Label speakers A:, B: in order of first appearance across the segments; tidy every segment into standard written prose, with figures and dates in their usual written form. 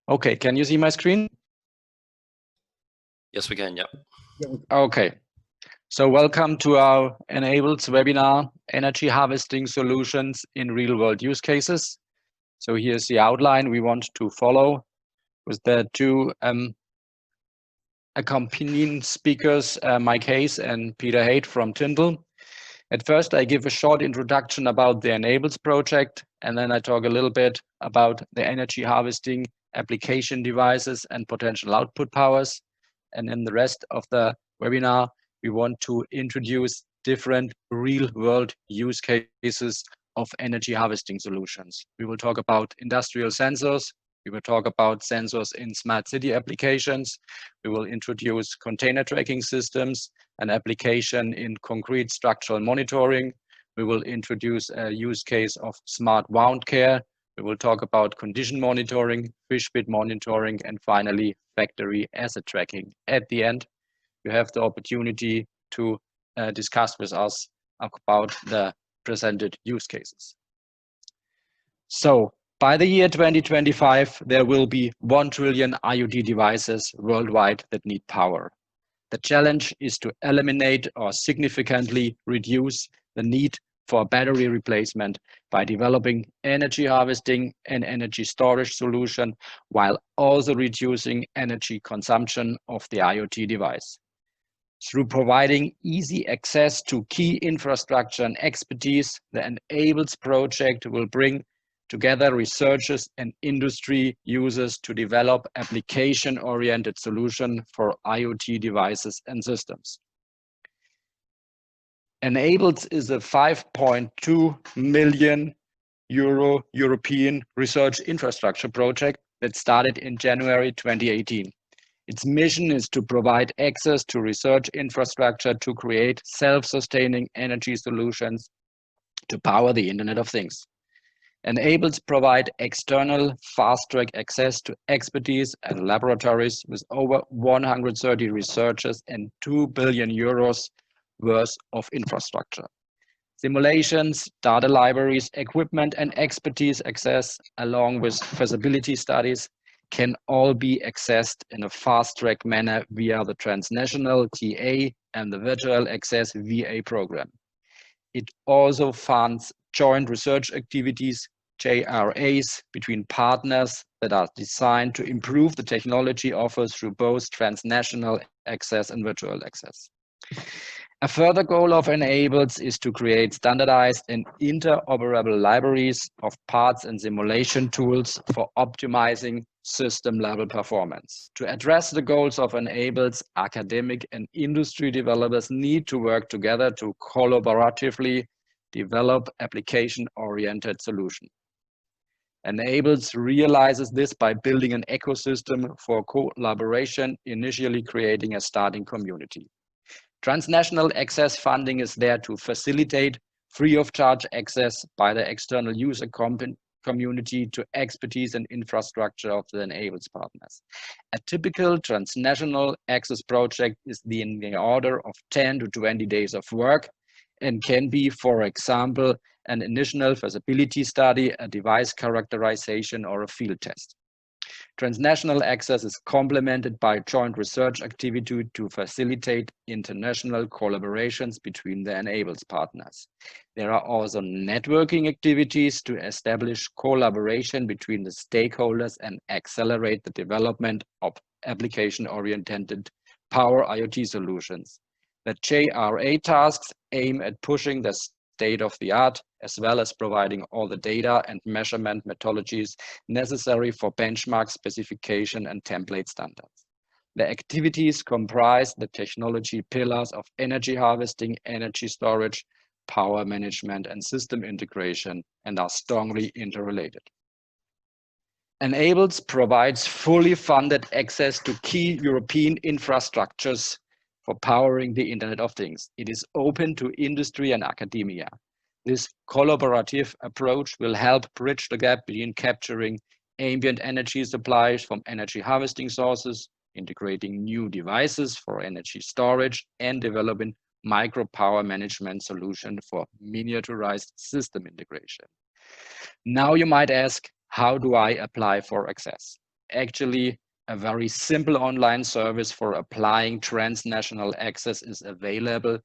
A: Okay, can you see my screen?
B: Yes, we can, yeah.
A: Okay, so welcome to our Enabled webinar, Energy Harvesting Solutions in Real-World Use Cases. So here's the outline we want to follow with the two accompanying speakers, Mike Hayes and Peter Haidt from Tyndall. At first, I give a short introduction about the Enables project, and then I talk a little bit about the energy harvesting application devices and potential output powers. And in the rest of the webinar, we want to introduce different real-world use cases of energy harvesting solutions. We will talk about industrial sensors. We will talk about sensors in smart city applications. We will introduce container tracking systems, an application in concrete structural monitoring. We will introduce a use case of smart wound care. We will talk about condition monitoring, Fishbit monitoring, and finally, factory asset tracking. At the end, you have the opportunity to discuss with us about the presented use cases. So by the year 2025, there will be 1 trillion IoT devices worldwide that need power. The challenge is to eliminate or significantly reduce the need for battery replacement by developing energy harvesting and energy storage solution while also reducing energy consumption of the IoT device. Through providing easy access to key infrastructure and expertise, the Enables project will bring together researchers and industry users to develop application-oriented solutions for IoT devices and systems. Enables is a 5.2 million euro European research infrastructure project that started in January 2018. Its mission is to provide access to research infrastructure to create self-sustaining energy solutions to power the Internet of Things. Enables provide external fast-track access to expertise and laboratories with over 130 researchers and 2 billion euros worth of infrastructure. Simulations, data libraries, equipment, and expertise access, along with feasibility studies, can all be accessed in a fast-track manner via the transnational TA and the Virtual Access VA program. It also funds joint research activities, JRAs, between partners that are designed to improve the technology offered through both transnational access and virtual access. A further goal of Enables is to create standardized and interoperable libraries of parts and simulation tools for optimizing system-level performance. To address the goals of Enables, academic and industry developers need to work together to collaboratively develop application-oriented solutions. Enables realizes this by building an ecosystem for collaboration, initially creating a starting community. Transnational access funding is there to facilitate free of charge access by the external user community to expertise and infrastructure of the Enables partners. A typical transnational access project is in the order of 10 to 20 days of work and can be, for example, an initial feasibility study, a device characterization, or a field test. Transnational access is complemented by joint research activity to facilitate international collaborations between the Enables partners. There are also networking activities to establish collaboration between the stakeholders and accelerate the development of application-oriented power IoT solutions. The JRA tasks aim at pushing the state of the art, as well as providing all the data and measurement methodologies necessary for benchmark specification and template standards. The activities comprise the technology pillars of energy harvesting, energy storage, power management, and system integration, and are strongly interrelated. Enables provides fully funded access to key European infrastructures for powering the Internet of Things. It is open to industry and academia. This collaborative approach will help bridge the gap between capturing ambient energy supplies from energy harvesting sources, integrating new devices for energy storage, and developing micro power management solution for miniaturized system integration. Now you might ask, how do I apply for access? actually a very simple online service for applying transnational access is available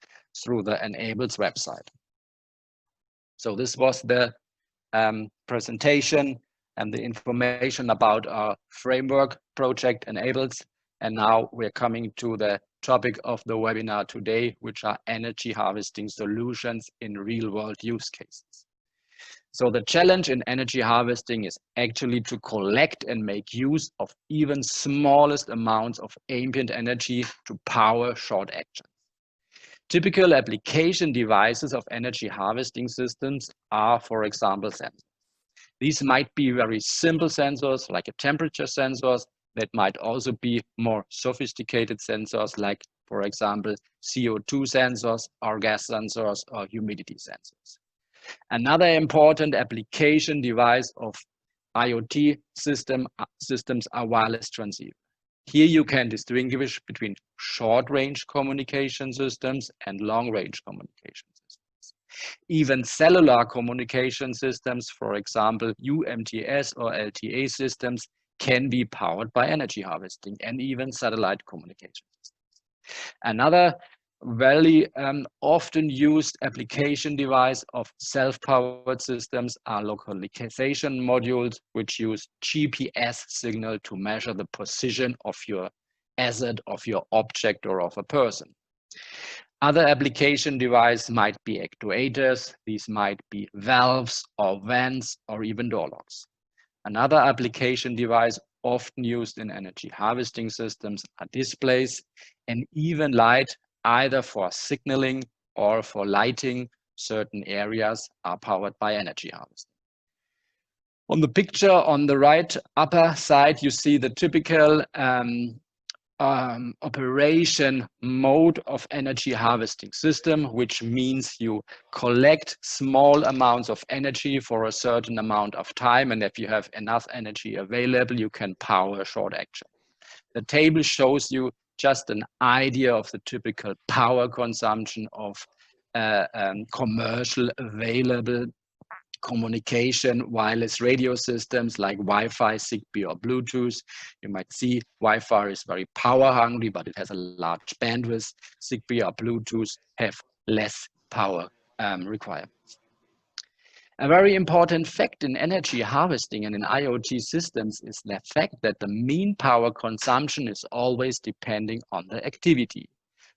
A: through the Enables website. So this was the presentation and the information about our framework project Enables. And now we're coming to the topic of the webinar today, which are energy harvesting solutions in real-world use cases. So the challenge in energy harvesting is actually to collect and make use of even smallest amounts of ambient energy to power short actions. Typical application devices of energy harvesting systems are, for example, sensors. These might be very simple sensors like a temperature sensors. That might also be more sophisticated sensors like, for example, CO2 sensors or gas sensors or humidity sensors. Another important application device of IoT systems are wireless transceivers. Here you can distinguish between short-range communication systems and long-range communication systems. Even cellular communication systems, for example, UMTS or LTA systems, can be powered by energy harvesting, and even satellite communication systems. Another very often used application device of self-powered systems are localization modules, which use GPS signal to measure the position of your asset, of your object, or of a person. Other application devices might be actuators. These might be valves or vents or even door locks. Another application device often used in energy harvesting systems are displays and even light, either for signaling or for lighting. Certain areas are powered by energy harvesting. On the picture on the right upper side, you see the typical operation mode of energy harvesting system, which means you collect small amounts of energy for a certain amount of time, and if you have enough energy available, you can power short action. The table shows you just an idea of the typical power consumption of commercial available communication wireless radio systems like Wi-Fi, Zigbee, or Bluetooth. You might see Wi-Fi is very power hungry, but it has a large bandwidth. Zigbee or Bluetooth have less power requirements. A very important fact in energy harvesting and in IoT systems is the fact that the mean power consumption is always depending on the activity.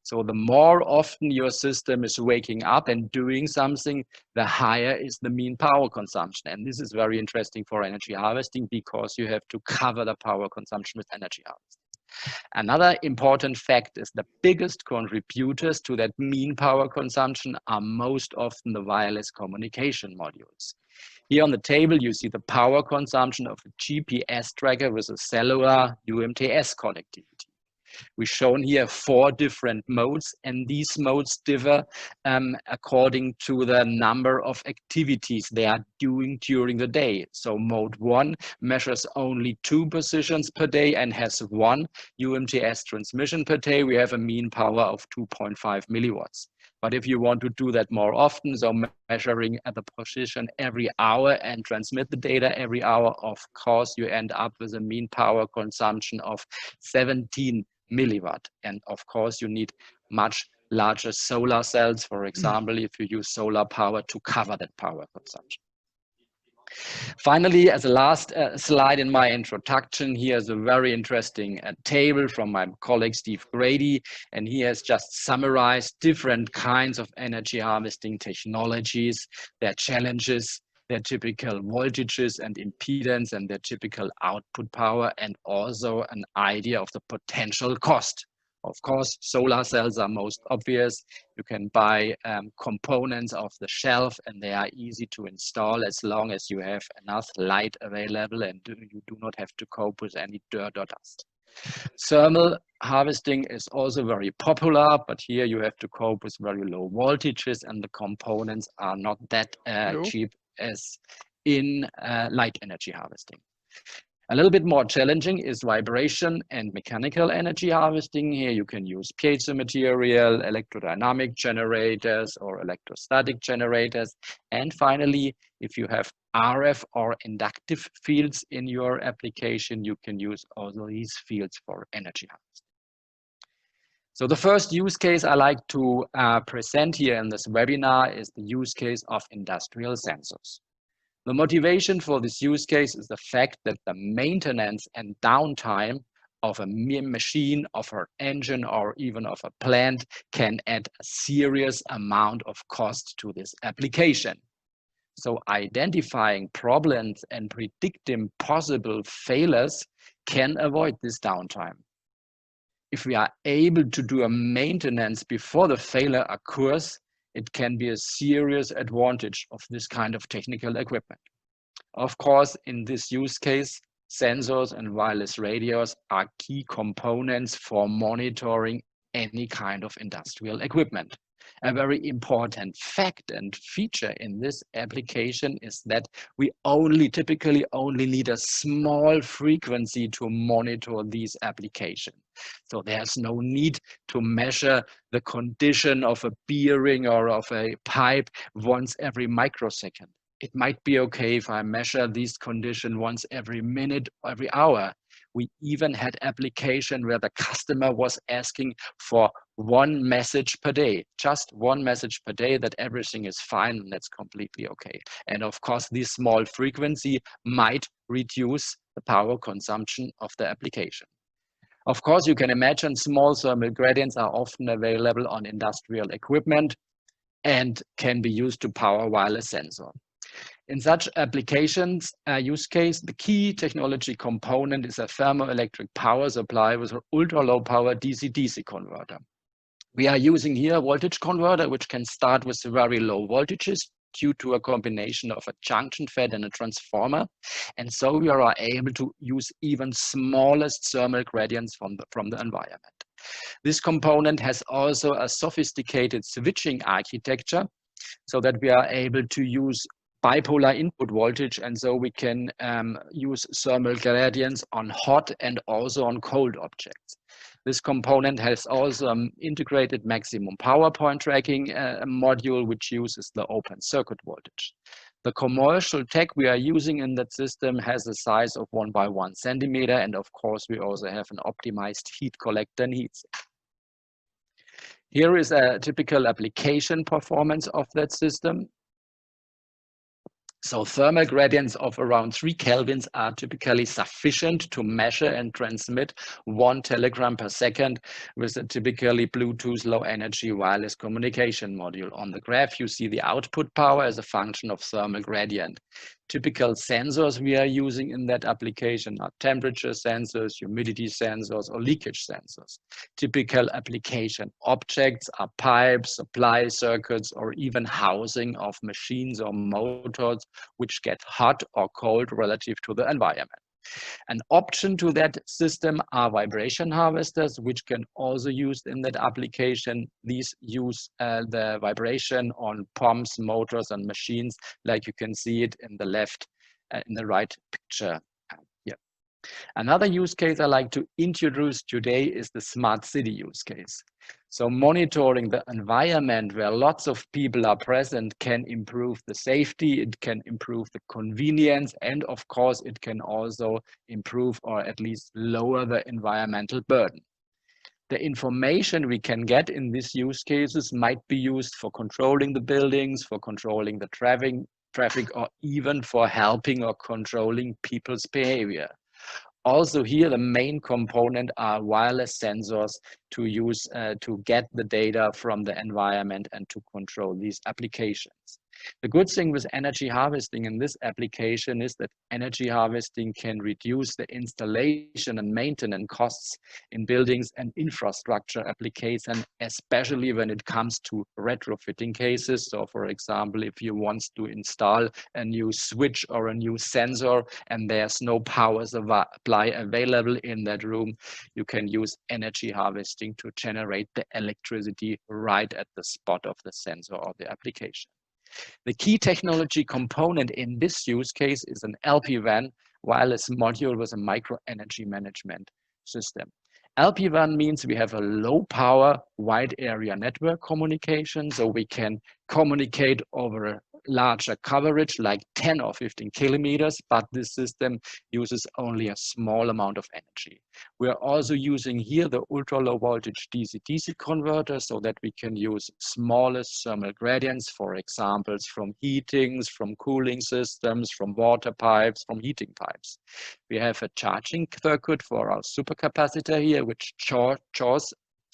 A: So the more often your system is waking up and doing something, the higher is the mean power consumption. And this is very interesting for energy harvesting because you have to cover the power consumption with energy harvesting. Another important fact is the biggest contributors to that mean power consumption are most often the wireless communication modules. Here on the table, you see the power consumption of a GPS tracker with a cellular UMTS connectivity. We've shown here 4 different modes, and these modes differ according to the number of activities they are doing during the day. So mode 1 measures only 2 positions per day and has 1 UMTS transmission per day. We have a mean power of 2.5 milliwatts. But if you want to do that more often, so measuring at the position every hour and transmit the data every hour, of course, you end up with a mean power consumption of 17 milliwatt. And of course, you need much larger solar cells, for example, if you use solar power to cover that power consumption. Finally, as a last slide in my introduction, here's a very interesting table from my colleague Steve Grady, and he has just summarized different kinds of energy harvesting technologies, their challenges, their typical voltages and impedance, and their typical output power, and also an idea of the potential cost. Of course, solar cells are most obvious. You can buy components off the shelf and they are easy to install as long as you have enough light available and you do not have to cope with any dirt or dust. Thermal harvesting is also very popular, but here you have to cope with very low voltages and the components are not that cheap as in light energy harvesting. A little bit more challenging is vibration and mechanical energy harvesting. Here you can use piezo material, electrodynamic generators or electrostatic generators. And finally, if you have RF or inductive fields in your application, you can use also these fields for energy harvesting. So the first use case I like to present here in this webinar is the use case of industrial sensors. The motivation for this use case is the fact that the maintenance and downtime of a machine, of an engine, or even of a plant can add a serious amount of cost to this application. So identifying problems and predicting possible failures can avoid this downtime. If we are able to do a maintenance before the failure occurs, it can be a serious advantage of this kind of technical equipment. Of course, in this use case, sensors and wireless radios are key components for monitoring any kind of industrial equipment. A very important fact and feature in this application is that we typically only need a small frequency to monitor these applications. So there's no need to measure the condition of a bearing or of a pipe once every microsecond. It might be okay if I measure these conditions once every minute, every hour. We even had application where the customer was asking for one message per day, just one message per day that everything is fine and that's completely okay. And of course, this small frequency might reduce the power consumption of the application. Of course, you can imagine small thermal gradients are often available on industrial equipment and can be used to power wireless sensor. In such applications use case, the key technology component is a thermoelectric power supply with an ultra-low power DC-DC converter. We are using here a voltage converter, which can start with very low voltages due to a combination of a junction FET and a transformer. And so we are able to use even smallest thermal gradients from the environment. This component has also a sophisticated switching architecture so that we are able to use bipolar input voltage, and so we can use thermal gradients on hot and also on cold objects. This component has also an integrated maximum power point tracking module, which uses the open circuit voltage. The commercial tech we are using in that system has a size of 1 by 1 centimeter, and of course we also have an optimized heat collector and heat sink. Here is a typical application performance of that system. So thermal gradients of around 3 kelvins are typically sufficient to measure and transmit 1 telegram per second with a typically Bluetooth low energy wireless communication module. On the graph, you see the output power as a function of thermal gradient. Typical sensors we are using in that application are temperature sensors, humidity sensors, or leakage sensors. Typical application objects are pipes, supply circuits, or even housing of machines or motors which get hot or cold relative to the environment. An option to that system are vibration harvesters, which can also use in that application. These use the vibration on pumps, motors, and machines, like you can see it in the left, in the right picture here. Another use case I like to introduce today is the smart city use case. So monitoring the environment where lots of people are present can improve the safety, it can improve the convenience, and of course it can also improve or at least lower the environmental burden. The information we can get in these use cases might be used for controlling the buildings, for controlling the traffic, or even for helping or controlling people's behavior. Also here, the main component are wireless sensors to use to get the data from the environment and to control these applications. The good thing with energy harvesting in this application is that energy harvesting can reduce the installation and maintenance costs in buildings and infrastructure applications, especially when it comes to retrofitting cases. So for example, if you want to install a new switch or a new sensor and there's no power supply available in that room, you can use energy harvesting to generate the electricity right at the spot of the sensor or the application. The key technology component in this use case is an LPWAN, wireless module with a micro energy management system. LPWAN means we have a low power wide area network communication, so we can communicate over a larger coverage like 10 or 15 kilometers, but this system uses only a small amount of energy. We are also using here the ultra low voltage DC-DC converter so that we can use smallest thermal gradients, for examples from heatings, from cooling systems, from water pipes, from heating pipes. We have a charging circuit for our supercapacitor here, which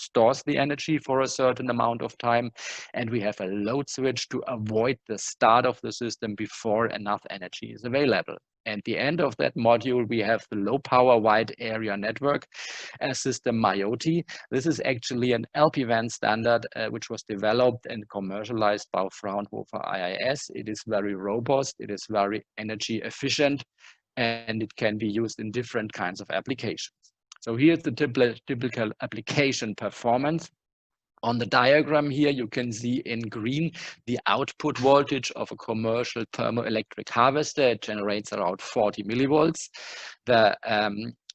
A: stores the energy for a certain amount of time, and we have a load switch to avoid the start of the system before enough energy is available. At the end of that module, we have the low power wide area network system MIOTI. This is actually an LPWAN standard which was developed and commercialized by Fraunhofer IIS. It is very robust, it is very energy efficient, and it can be used in different kinds of applications. So here's the typical application performance. On the diagram here, you can see in green the output voltage of a commercial thermoelectric harvester. It generates around 40 millivolts. The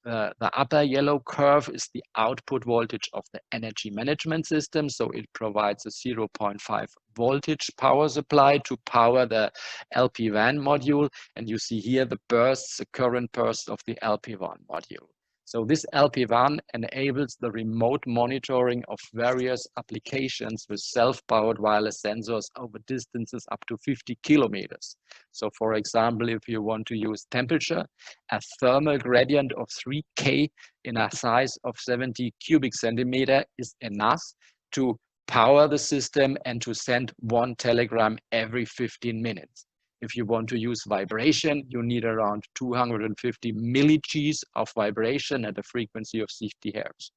A: upper yellow curve is the output voltage of the energy management system. So it provides a 0.5 voltage power supply to power the LPWAN module. And you see here the bursts, the current burst of the LPWAN module. So this LPWAN enables the remote monitoring of various applications with self-powered wireless sensors over distances up to 50 kilometers. So for example, if you want to use temperature, a thermal gradient of 3K in a size of 70 cubic centimeter is enough to power the system and to send one telegram every 15 minutes. If you want to use vibration, you need around 250 milli-Gs of vibration at a frequency of 60 Hertz.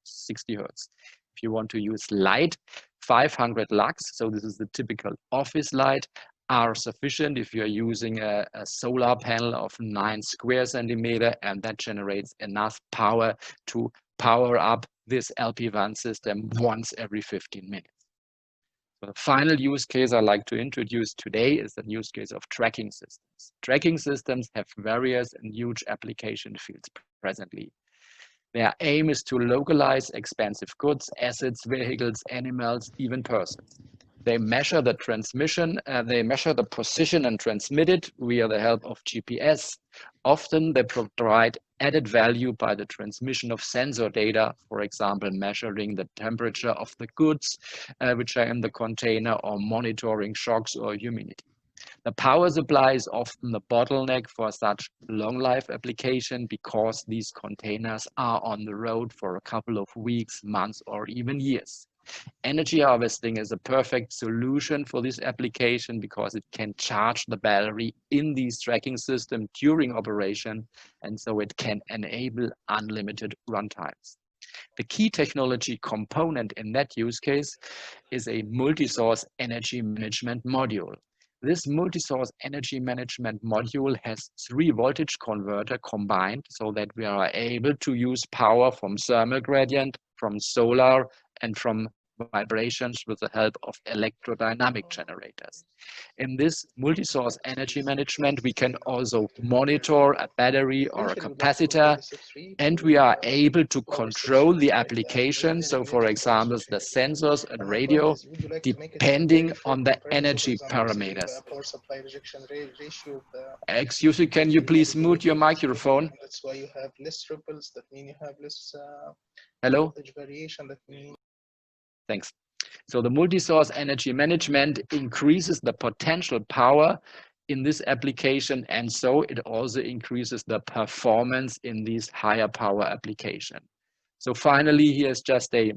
A: If you want to use light, 500 lux, so this is the typical office light, are sufficient if you're using a solar panel of 9 square centimeter, and that generates enough power to power up this LPWAN system once every 15 minutes. The final use case I like to introduce today is the use case of tracking systems. Tracking systems have various and huge application fields presently. Their aim is to localize expensive goods, assets, vehicles, animals, even persons. They measure the transmission, they measure the position and transmit it via the help of GPS. Often they provide added value by the transmission of sensor data, for example, measuring the temperature of the goods which are in the container or monitoring shocks or humidity. The power supply is often the bottleneck for such long life application because these containers are on the road for a couple of weeks, months, or even years. Energy harvesting is a perfect solution for this application because it can charge the battery in these tracking systems during operation, and so it can enable unlimited runtimes. The key technology component in that use case is a multi-source energy management module. This multi-source energy management module has 3 voltage converter combined so that we are able to use power from thermal gradient, from solar, and from vibrations with the help of electrodynamic generators. In this multi-source energy management, we can also monitor a battery or a capacitor, and we are able to control the application. So for example, the sensors and radio, depending on the energy parameters. Excuse me, can you please mute your microphone?
B: That's why you have less ripples, that means you have less
A: Hello?
B: variation, that means.
A: Thanks. So the multi-source energy management increases the potential power in this application, and so it also increases the performance in these higher power application. So finally, here's just a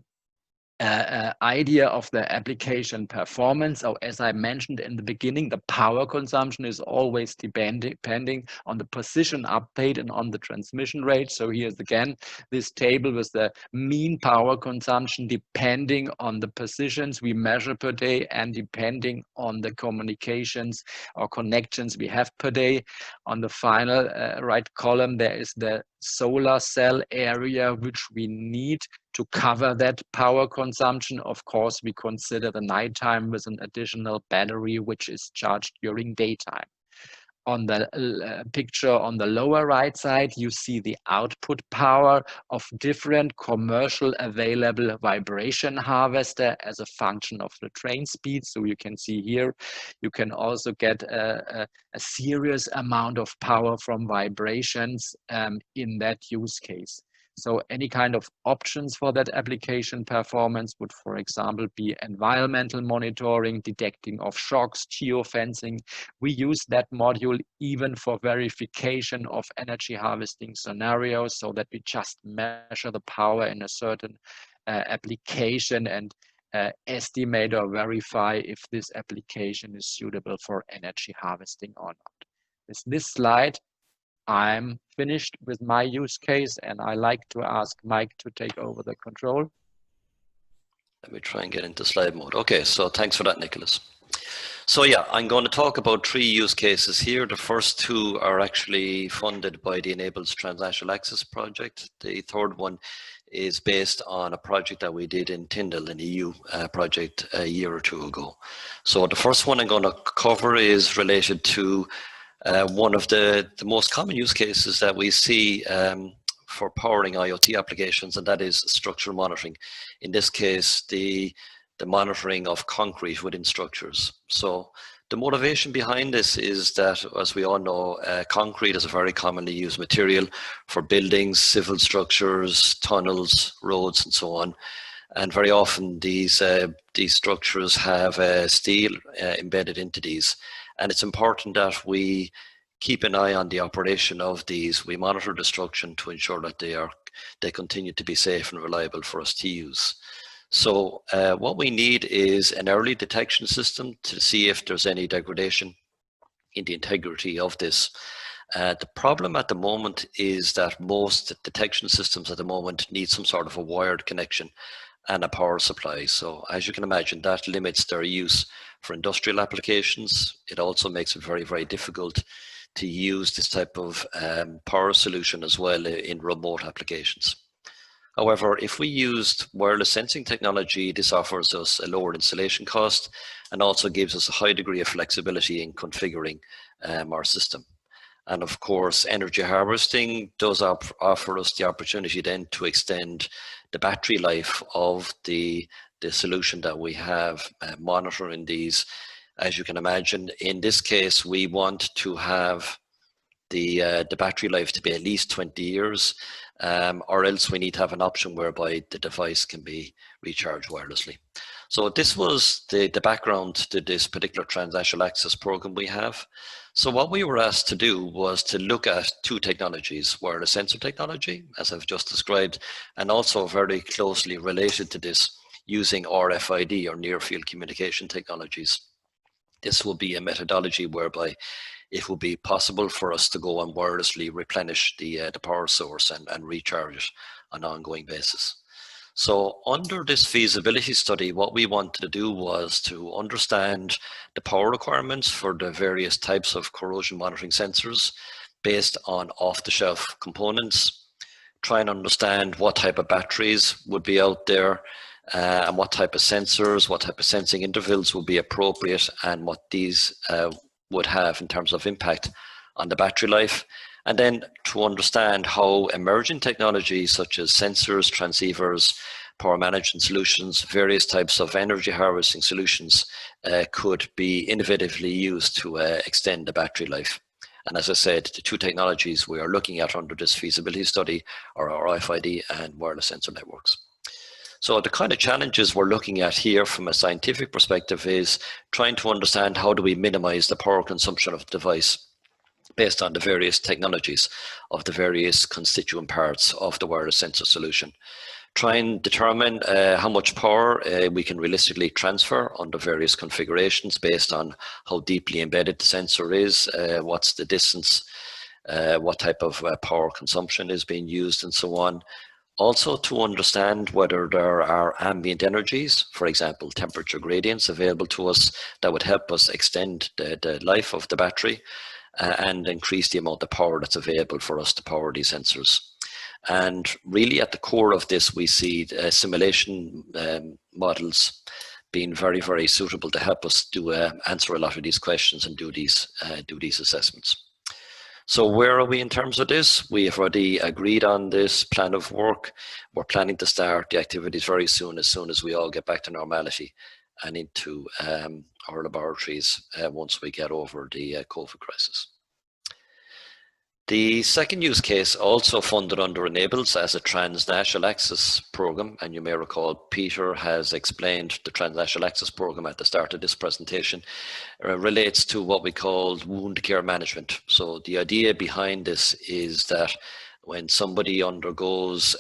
A: idea of the application performance. So as I mentioned in the beginning, the power consumption is always depending on the position update and on the transmission rate. So here's again this table with the mean power consumption depending on the positions we measure per day and depending on the communications or connections we have per day. On the final right column, there is the solar cell area which we need to cover that power consumption. Of course, we consider the nighttime with an additional battery which is charged during daytime. On the picture on the lower right side, you see the output power of different commercial available vibration harvester as a function of the train speed. So you can see here, you can also get a serious amount of power from vibrations in that use case. So any kind of options for that application performance would, for example, be environmental monitoring, detecting of shocks, geofencing. We use that module even for verification of energy harvesting scenarios, so that we just measure the power in a certain application and estimate or verify if this application is suitable for energy harvesting or not. With this slide, I'm finished with my use case, and I like to ask Mike to take over the control.
C: Let me try and get into slide mode. Okay, so thanks for that, Nicholas. So yeah, I'm going to talk about 3 use cases here. The first 2 are actually funded by the Enables Transnational Access project. The third one is based on a project that we did in Tyndall, an EU project a year or 2 ago. So the first one I'm going to cover is related to one of the most common use cases that we see for powering IoT applications, and that is structural monitoring. In this case, the monitoring of concrete within structures. So the motivation behind this is that, as we all know, concrete is a very commonly used material for buildings, civil structures, tunnels, roads, and so on. And very often these structures have steel embedded into these. And it's important that we keep an eye on the operation of these. We monitor destruction to ensure that they continue to be safe and reliable for us to use. So what we need is an early detection system to see if there's any degradation in the integrity of this. The problem at the moment is that most detection systems at the moment need some sort of a wired connection and a power supply. So as you can imagine, that limits their use for industrial applications. It also makes it very, very difficult to use this type of power solution as well in remote applications. However, if we used wireless sensing technology, this offers us a lower installation cost and also gives us a high degree of flexibility in configuring our system. And of course, energy harvesting does offer us the opportunity then to extend the battery life of the solution that we have monitoring these. As you can imagine, in this case, we want to have the battery life to be at least 20 years, or else we need to have an option whereby the device can be recharged wirelessly. So this was the background to this particular transnational access program we have. So what we were asked to do was to look at 2 technologies, wireless sensor technology, as I've just described, and also very closely related to this, using RFID or near field communication technologies. This will be a methodology whereby it will be possible for us to go and wirelessly replenish the power source and recharge it on an ongoing basis. So under this feasibility study, what we wanted to do was to understand the power requirements for the various types of corrosion monitoring sensors based on off-the-shelf components, try and understand what type of batteries would be out there, and what type of sensors, what type of sensing intervals would be appropriate, and what these would have in terms of impact on the battery life. And then to understand how emerging technologies such as sensors, transceivers, power management solutions, various types of energy harvesting solutions could be innovatively used to extend the battery life. And as I said, the 2 technologies we are looking at under this feasibility study are RFID and wireless sensor networks. So the kind of challenges we're looking at here from a scientific perspective is trying to understand how do we minimize the power consumption of the device based on the various technologies of the various constituent parts of the wireless sensor solution. Try and determine how much power we can realistically transfer under various configurations based on how deeply embedded the sensor is, what's the distance, what type of power consumption is being used, and so on. Also to understand whether there are ambient energies, for example, temperature gradients available to us that would help us extend the life of the battery and increase the amount of power that's available for us to power these sensors. And really at the core of this, we see simulation models been very, very suitable to help us do answer a lot of these questions and do these assessments. So where are we in terms of this? We have already agreed on this plan of work. We're planning to start the activities very soon as we all get back to normality and into our laboratories once we get over the COVID crisis. The second use case, also funded under Enables as a transnational access program, and you may recall Peter has explained the transnational access program at the start of this presentation, relates to what we call wound care management. So the idea behind this is that when somebody undergoes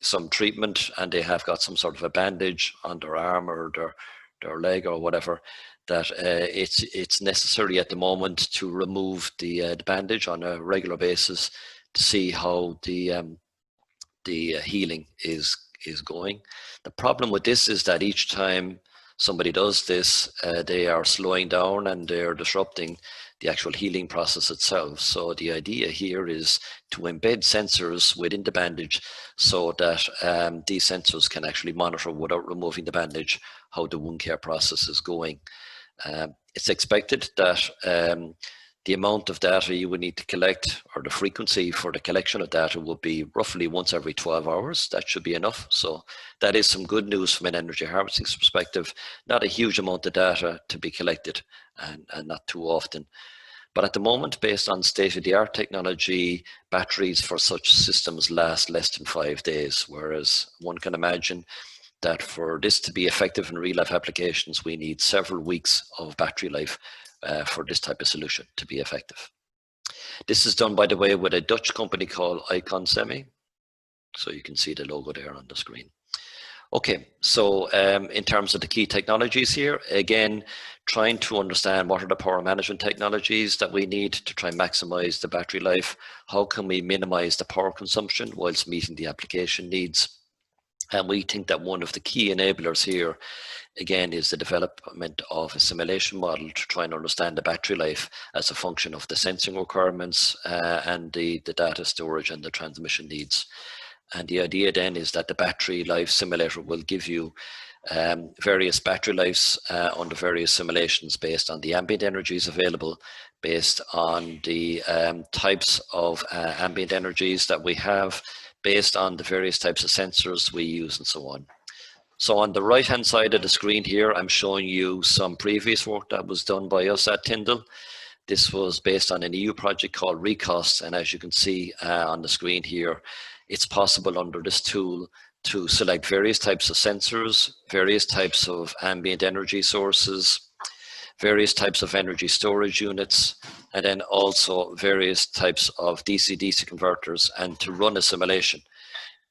C: some treatment and they have got some sort of a bandage on their arm or their leg or whatever, that it's necessary at the moment to remove the bandage on a regular basis to see how the healing is going. The problem with this is that each time somebody does this, they are slowing down and they're disrupting the actual healing process itself. So the idea here is to embed sensors within the bandage so that these sensors can actually monitor without removing the bandage how the wound care process is going. It's expected that the amount of data you would need to collect, or the frequency for the collection of data, will be roughly once every 12 hours. That should be enough. So that is some good news from an energy harvesting perspective. Not a huge amount of data to be collected and not too often. But at the moment, based on state-of-the-art technology, batteries for such systems last less than 5 days, whereas one can imagine that for this to be effective in real-life applications, we need several weeks of battery life for this type of solution to be effective. This is done, by the way, with a Dutch company called Icon Semi. So you can see the logo there on the screen. Okay, so in terms of the key technologies here, again, trying to understand what are the power management technologies that we need to try and maximize the battery life. How can we minimize the power consumption whilst meeting the application needs? And we think that one of the key enablers here, again, is the development of a simulation model to try and understand the battery life as a function of the sensing requirements and the data storage and the transmission needs. And the idea then is that the battery life simulator will give you various battery lives under various simulations based on the ambient energies available, based on the types of ambient energies that we have, based on the various types of sensors we use and so on. So on the right hand side of the screen here, I'm showing you some previous work that was done by us at Tyndall. This was based on an EU project called RECOST, and as you can see on the screen here, it's possible under this tool to select various types of sensors, various types of ambient energy sources, various types of energy storage units, and then also various types of DC-DC converters, and to run a simulation.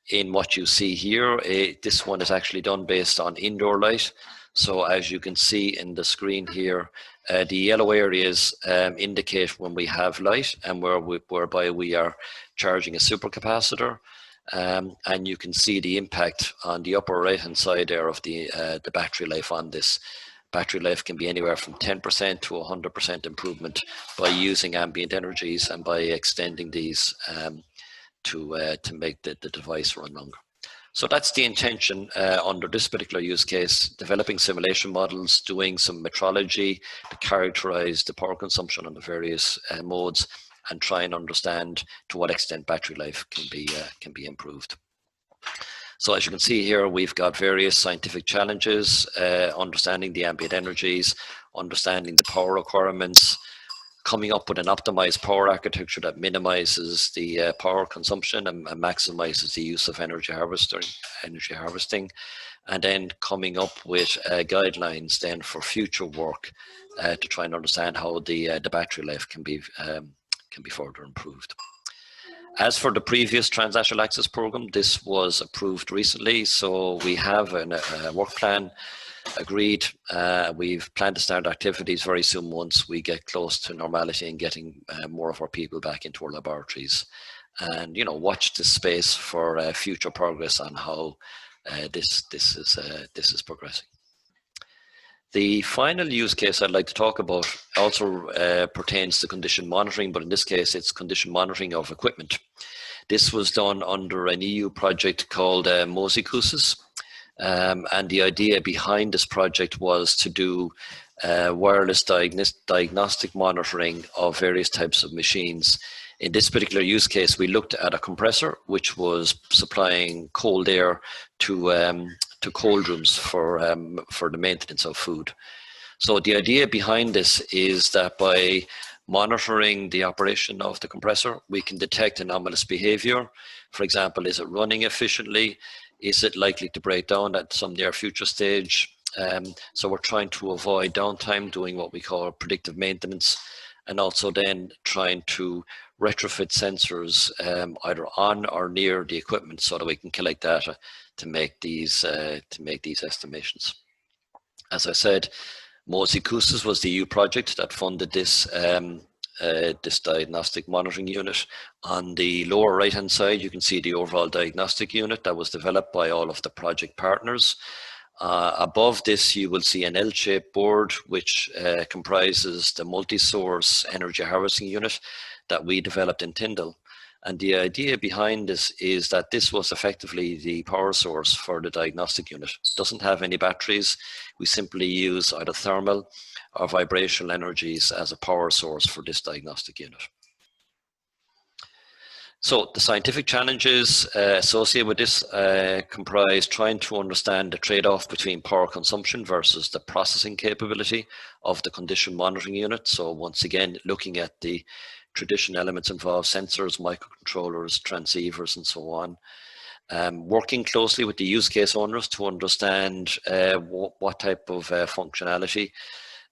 C: In what you see here, this one is actually done based on indoor light. So as you can see in the screen here, the yellow areas indicate when we have light and whereby we are charging a supercapacitor. And you can see the impact on the upper right hand side there of the battery life on this. Battery life can be anywhere from 10% to 100% improvement by using ambient energies and by extending these to make the device run longer. So that's the intention under this particular use case, developing simulation models, doing some metrology to characterize the power consumption on the various modes, and try and understand to what extent battery life can be improved. So as you can see here, we've got various scientific challenges, understanding the ambient energies, understanding the power requirements, coming up with an optimized power architecture that minimizes the power consumption and maximizes the use of energy harvesting, and then coming up with guidelines then for future work to try and understand how the battery life can be further improved. As for the previous Transnational Access Program, this was approved recently, so we have a work plan agreed. We've planned to start activities very soon once we get close to normality and getting more of our people back into our laboratories. And watch this space for future progress on how this is progressing. The final use case I'd like to talk about also pertains to condition monitoring, but in this case, it's condition monitoring of equipment. This was done under an EU project called MOSICUSIS, And the idea behind this project was to do wireless diagnostic monitoring of various types of machines. In this particular use case, we looked at a compressor which was supplying cold air to cold rooms for the maintenance of food. So the idea behind this is that by monitoring the operation of the compressor, we can detect anomalous behavior. For example, is it running efficiently? Is it likely to break down at some near future stage? So we're trying to avoid downtime, doing what we call predictive maintenance, and also then trying to retrofit sensors either on or near the equipment so that we can collect data to make these estimations. As I said, Mosi Koustas was the EU project that funded this this diagnostic monitoring unit. On the lower right hand side, you can see the overall diagnostic unit that was developed by all of the project partners. Above this, you will see an L-shaped board which comprises the multi-source energy harvesting unit that we developed in Tyndall. And the idea behind this is that this was effectively the power source for the diagnostic unit. It doesn't have any batteries. We simply use either thermal or vibrational energies as a power source for this diagnostic unit. So the scientific challenges associated with this comprise trying to understand the trade-off between power consumption versus the processing capability of the condition monitoring unit. So once again, looking at the traditional elements involved, sensors, microcontrollers, transceivers, and so on. Working closely with the use case owners to understand what type of functionality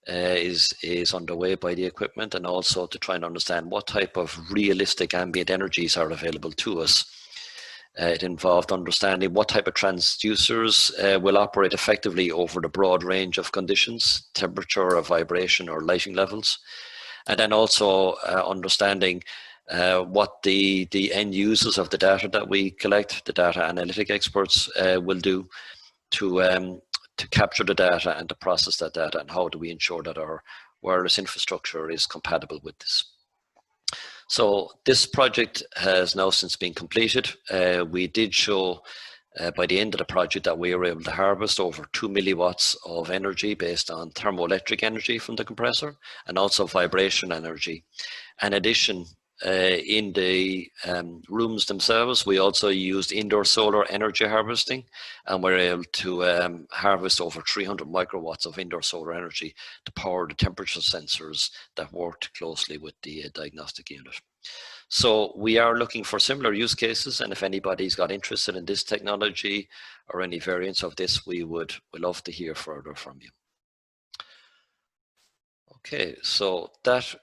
C: is underway by the equipment, and also to try and understand what type of realistic ambient energies are available to us. It involved understanding what type of transducers will operate effectively over the broad range of conditions, temperature or vibration or lighting levels. And then also understanding what the end users of the data that we collect, the data analytic experts, will do to capture the data and to process that data, and how do we ensure that our wireless infrastructure is compatible with this. So this project has now since been completed. We did show by the end of the project that we were able to harvest over 2 milliwatts of energy based on thermoelectric energy from the compressor, and also vibration energy. In addition, in the rooms themselves, we also used indoor solar energy harvesting, and we're able to harvest over 300 microwatts of indoor solar energy to power the temperature sensors that worked closely with the diagnostic unit. So we are looking for similar use cases, and if anybody's got interested in this technology or any variants of this, we'd love to hear further from you. Okay, so that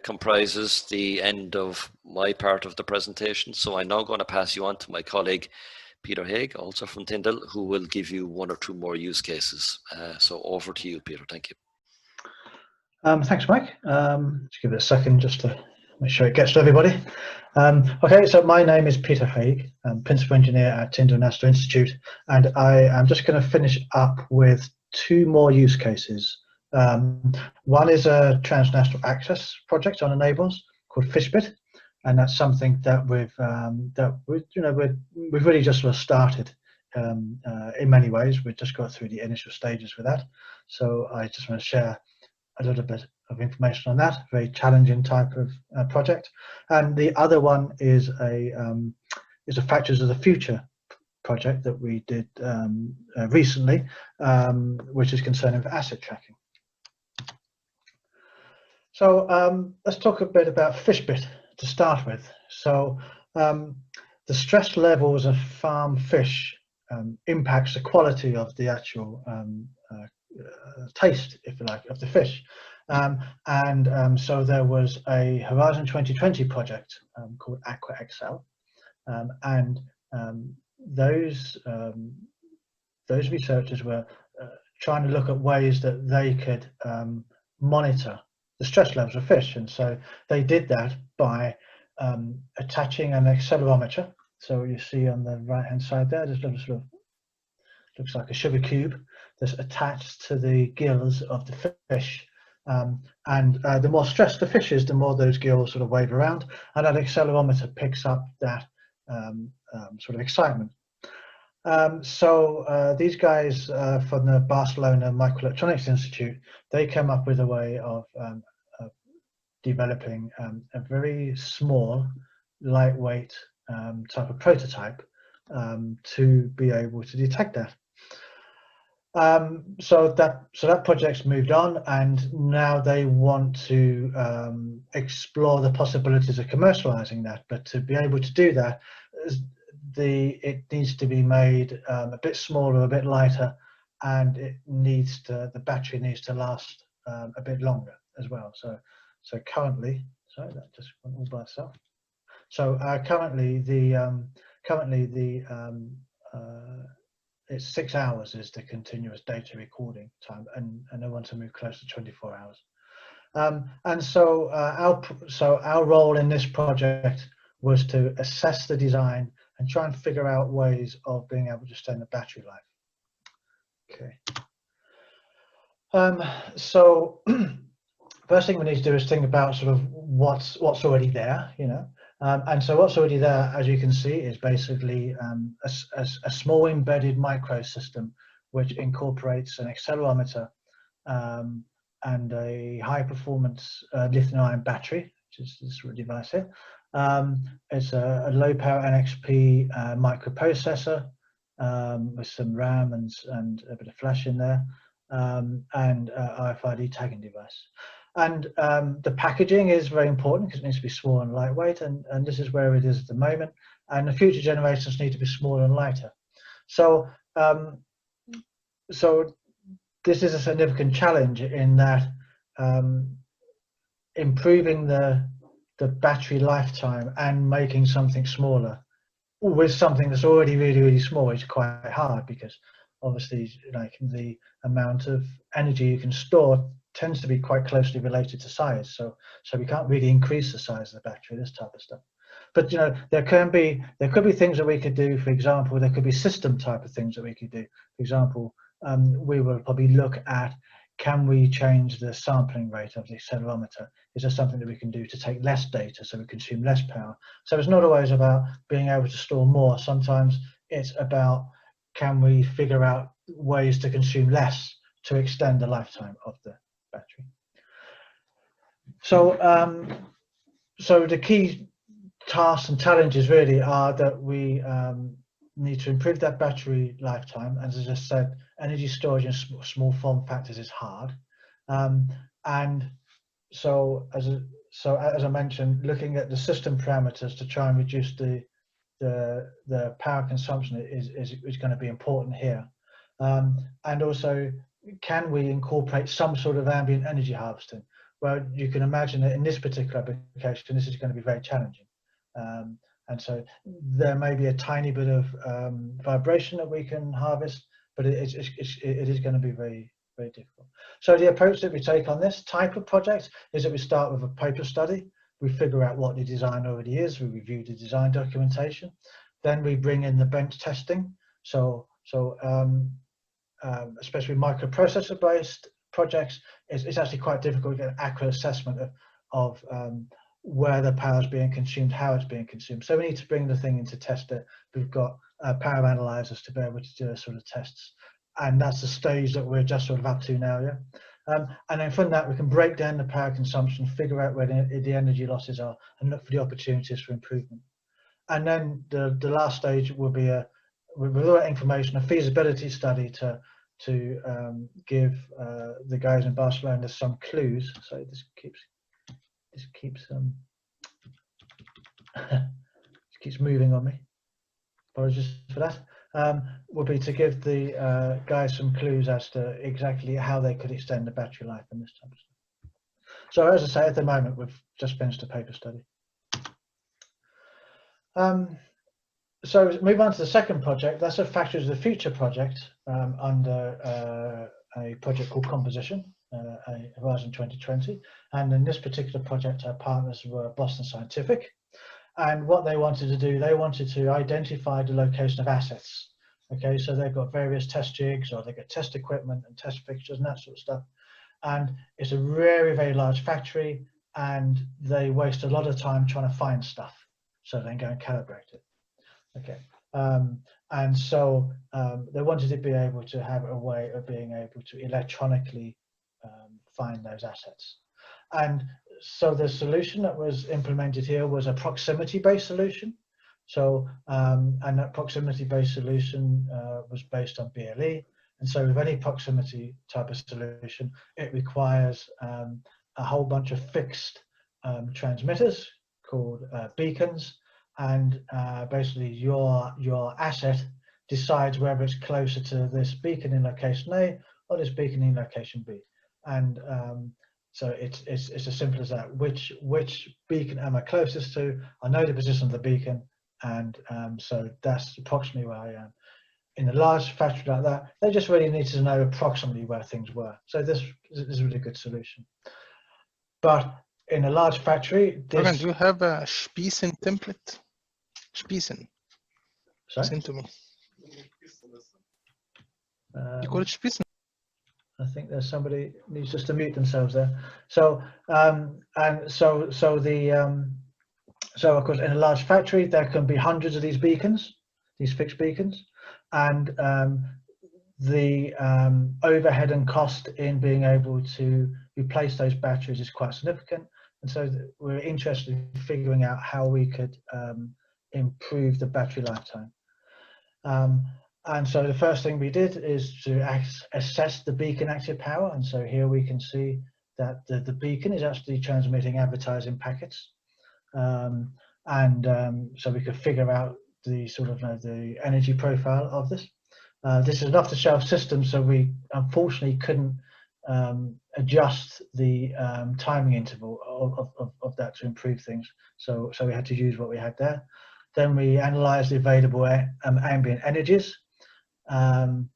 C: comprises the end of my part of the presentation. So I'm now going to pass you on to my colleague, Peter Haig, also from Tyndall, who will give you one or two more use cases. So over to you, Peter. Thank you.
D: Thanks, Mike. Let's give it a second just to make sure it gets to everybody. Okay, so my name is Peter Haig. I'm Principal Engineer at Tyndall National Institute, and I am just going to finish up with two more use cases. One is a transnational access project on enables called Fishbit, and that's something that we've really just sort of started in many ways. We've just got through the initial stages with that, so I just want to share a little bit of information on that. Very challenging type of project. And the other one is a Factories of the Future project that we did recently, which is concerning asset tracking. So let's talk a bit about Fishbit to start with. So the stress levels of farm fish impacts the quality of the actual taste, if you like, of the fish. So there was a Horizon 2020 project called Aqua XL, and those researchers were trying to look at ways that they could monitor the stress levels of fish, and so they did that by attaching an accelerometer. So you see on the right hand side there, there's a little sort of looks like a sugar cube that's attached to the gills of the fish, and the more stressed the fish is, the more those gills sort of wave around, and that accelerometer picks up that sort of excitement. These guys from the Barcelona Microelectronics Institute, they came up with a way of developing a very small, lightweight type of prototype to be able to detect that. So that project's moved on, and now they want to explore the possibilities of commercializing that. But to be able to do that, it needs to be made a bit smaller, a bit lighter, and the battery needs to last a bit longer as well. So currently, sorry, that just went all by itself. So currently it's 6 hours is the continuous data recording time, and they want to move close to 24 hours. And so our role in this project was to assess the design and try and figure out ways of being able to extend the battery life. Okay. So first thing we need to do is think about sort of what's already there, you know. And so what's already there, as you can see, is basically a small embedded microsystem which incorporates an accelerometer and a high performance lithium-ion battery, which is this device here. It's a low power NXP microprocessor with some RAM and a bit of flash in there, and RFID tagging device. And the packaging is very important because it needs to be small and lightweight, and this is where it is at the moment. And the future generations need to be smaller and lighter. So this is a significant challenge in that improving the battery lifetime and making something smaller with something that's already really, really small is quite hard, because obviously, like, the amount of energy you can store tends to be quite closely related to size. So we can't really increase the size of the battery, this type of stuff. But, you know, there could be things that we could do. For example, there could be system type of things that we could do. For example, we will probably look at, can we change the sampling rate of the accelerometer? Is there something that we can do to take less data so we consume less power? So it's not always about being able to store more. Sometimes it's about, can we figure out ways to consume less to extend the lifetime of the battery? So so the key tasks and challenges really are that we need to improve that battery lifetime. As I just said, energy storage in small form factors is hard, and so as I mentioned, looking at the system parameters to try and reduce the power consumption is going to be important here, and also, can we incorporate some sort of ambient energy harvesting? Well, you can imagine that in this particular application, this is going to be very challenging. And so there may be a tiny bit of vibration that we can harvest, but it is going to be very, very difficult. So the approach that we take on this type of project is that we start with a paper study. We figure out what the design already is. We review the design documentation. Then we bring in the bench testing. Especially microprocessor-based projects, it's actually quite difficult to get an accurate assessment of where the power is being consumed, how it's being consumed. So we need to bring the thing into test it. We've got power analyzers to be able to do those sort of tests, and that's the stage that we're just sort of up to now. Yeah. And then from that, we can break down the power consumption, figure out where the energy losses are, and look for the opportunities for improvement. And then the last stage will be with all that information, a feasibility study to give the guys in Barcelona some clues. So this keeps moving on me. Apologies for that. Would be to give the guys some clues as to exactly how they could extend the battery life and this type of stuff. So as I say, at the moment, we've just finished a paper study. So move on to the second project. That's a Factories of the Future project under a project called Composition, Horizon 2020. And in this particular project, our partners were Boston Scientific. And what they wanted to do, they wanted to identify the location of assets. Okay, so they've got various test jigs, or they've got test equipment and test fixtures and that sort of stuff. And it's a very, very large factory, and they waste a lot of time trying to find stuff so they can go and calibrate it. Okay, And so they wanted to be able to have a way of being able to electronically find those assets. And so the solution that was implemented here was a proximity-based solution. So, and that proximity-based solution was based on BLE. And so with any proximity type of solution, it requires a whole bunch of fixed transmitters called beacons. And basically your asset decides whether it's closer to this beacon in location A or this beacon in location B. And so it's as simple as that. Which beacon am I closest to? I know the position of the beacon, and so that's approximately where I am. In a large factory like that, they just really need to know approximately where things were. So this is a really good solution. But in a large factory, this...
B: Do you have a Spießen template? Spießen.
D: Sorry?
B: Send to me. You call it Spießen?
D: I think there's somebody needs just to mute themselves there. So so of course in a large factory there can be hundreds of these beacons, these fixed beacons, and the overhead and cost in being able to replace those batteries is quite significant. And so we're interested in figuring out how we could improve the battery lifetime. And so the first thing we did is to assess the beacon active power. And so here we can see that the beacon is actually transmitting advertising packets. So we could figure out the sort of the energy profile of this. This is an off-the-shelf system, so we unfortunately couldn't adjust the timing interval of that to improve things. So we had to use what we had there. Then we analyzed the available ambient energies and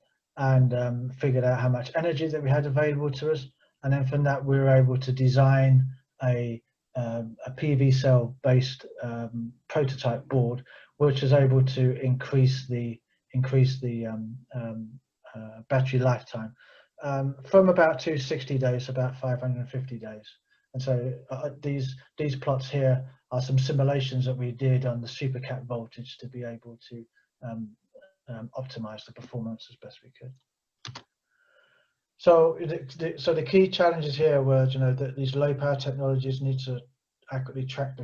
D: figured out how much energy that we had available to us. And then from that, we were able to design a PV cell based prototype board, which is able to increase the battery lifetime from about 260 days to about 550 days. And so these plots here are some simulations that we did on the supercat voltage to be able to optimize the performance as best we could. So the key challenges here were, that these low power technologies need to accurately track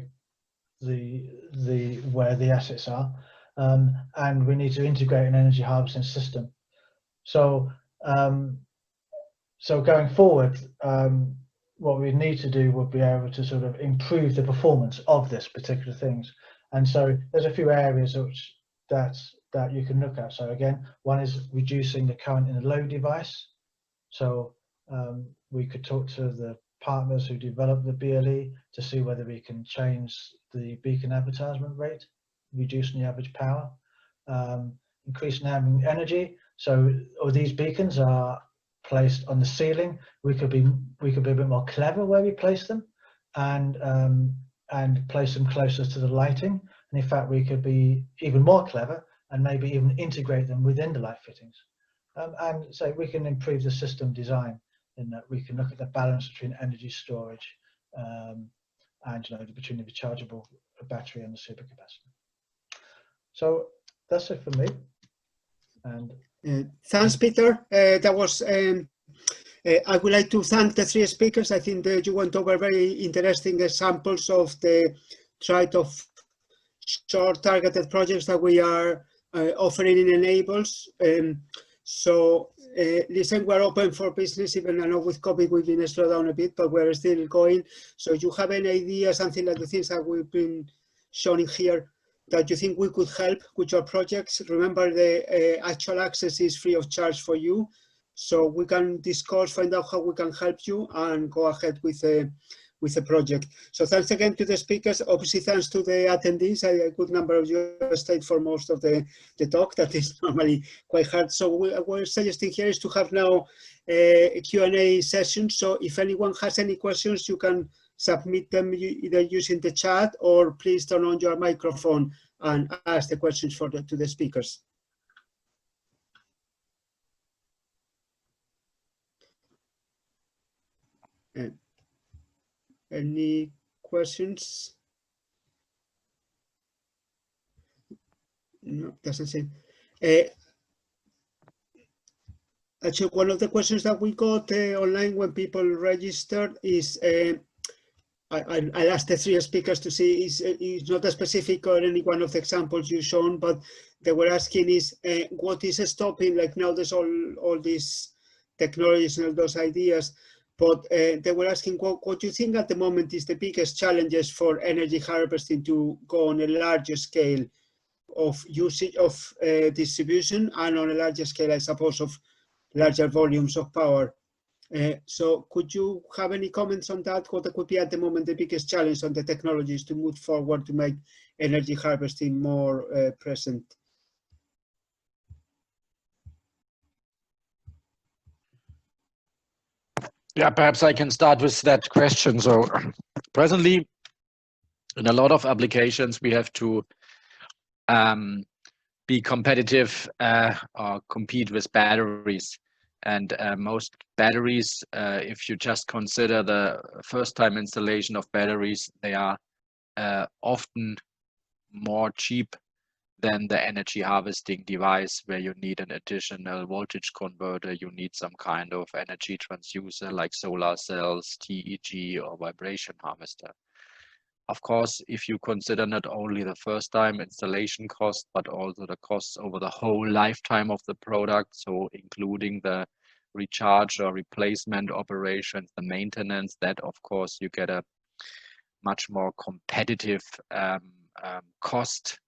D: where the assets are, and we need to integrate an energy harvesting system. So going forward, what we need to do would be able to sort of improve the performance of this particular things. And so there's a few areas that you can look at. So again, one is reducing the current in the load device. So we could talk to the partners who develop the BLE to see whether we can change the beacon advertisement rate, reducing the average power, increasing ambient energy. So all these beacons are placed on the ceiling. We could be a bit more clever where we place them, and place them closer to the lighting. And in fact, we could be even more clever and maybe even integrate them within the light fittings. And so we can improve the system design in that we can look at the balance between energy storage and between the rechargeable battery and the supercapacitor. So that's it for me. And
E: thanks, Peter. That was. I would like to thank the three speakers. I think that you went over very interesting examples of the type of short targeted projects that we are offering in Enables. Listen, we're open for business, even I know with COVID we've been slowed down a bit, but we're still going. So you have an idea, something like the things that we've been showing here that you think we could help with your projects, remember the actual access is free of charge for you. So we can discuss, find out how we can help you and go ahead with the project. So thanks again to the speakers. Obviously, thanks to the attendees. A good number of you stayed for most of the talk. That is normally quite hard. So what we're suggesting here is to have now a Q&A session. So if anyone has any questions, you can submit them either using the chat or please turn on your microphone and ask the questions to the speakers. Any questions? No, doesn't seem. Actually, one of the questions that we got online when people registered is, I asked the three speakers to see, is not a specific or any one of the examples you've shown, but they were asking is, what is stopping, like now there's all these technologies and all those ideas, but they were asking what you think at the moment is the biggest challenges for energy harvesting to go on a larger scale of usage of distribution, and on a larger scale, I suppose, of larger volumes of power. So could you have any comments on that? What could be at the moment the biggest challenge on the technologies to move forward to make energy harvesting more present?
A: Yeah, perhaps I can start with that question. So presently, in a lot of applications, we have to be competitive or compete with batteries. And most batteries, if you just consider the first time installation of batteries, they are often more cheap than the energy harvesting device, where you need an additional voltage converter, you need some kind of energy transducer like solar cells, TEG, or vibration harvester. Of course, if you consider not only the first time installation cost, but also the costs over the whole lifetime of the product, so including the recharge or replacement operations, the maintenance, that of course you get a much more competitive cost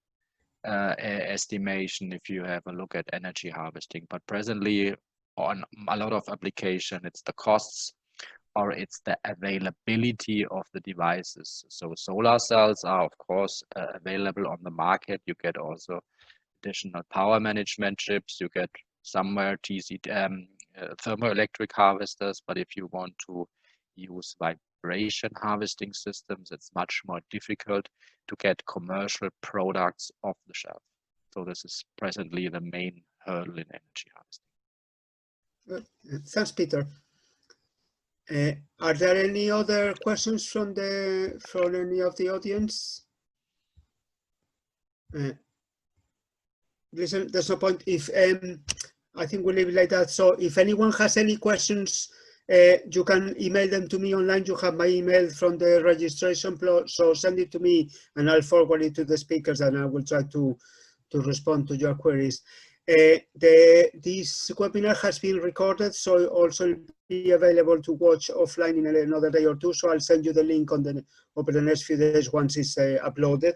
A: estimation if you have a look at energy harvesting. But presently on a lot of application, it's the costs or it's the availability of the devices. So solar cells are of course available on the market. You get also additional power management chips. You get somewhere thermoelectric harvesters, but if you want to use vibration harvesting systems, it's much more difficult to get commercial products off the shelf. So this is presently the main hurdle in energy harvesting.
E: Thanks, Peter. Are there any other questions from any of the audience? Listen, there's no point if I think we'll leave it like that. So if anyone has any questions, you can email them to me online. You have my email from the registration, so send it to me and I'll forward it to the speakers and I will try to respond to your queries. This webinar has been recorded, so also be available to watch offline in another day or two. So I'll send you the link over the next few days once it's uploaded.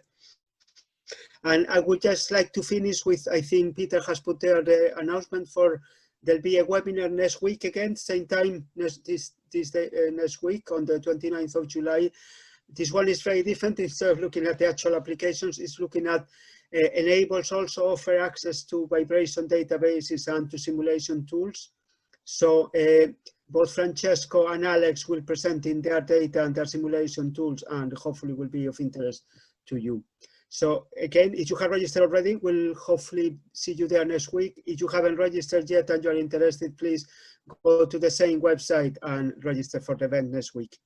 E: And I would just like to finish with, I think Peter has put there the announcement for, there'll be a webinar next week again, same time next week on the 29th of July. This one is very different. Instead of looking at the actual applications, it's looking at enables also offer access to vibration databases and to simulation tools. So both Francesco and Alex will present in their data and their simulation tools, and hopefully will be of interest to you. So again, if you have registered already, we'll hopefully see you there next week. If you haven't registered yet and you're interested, please go to the same website and register for the event next week.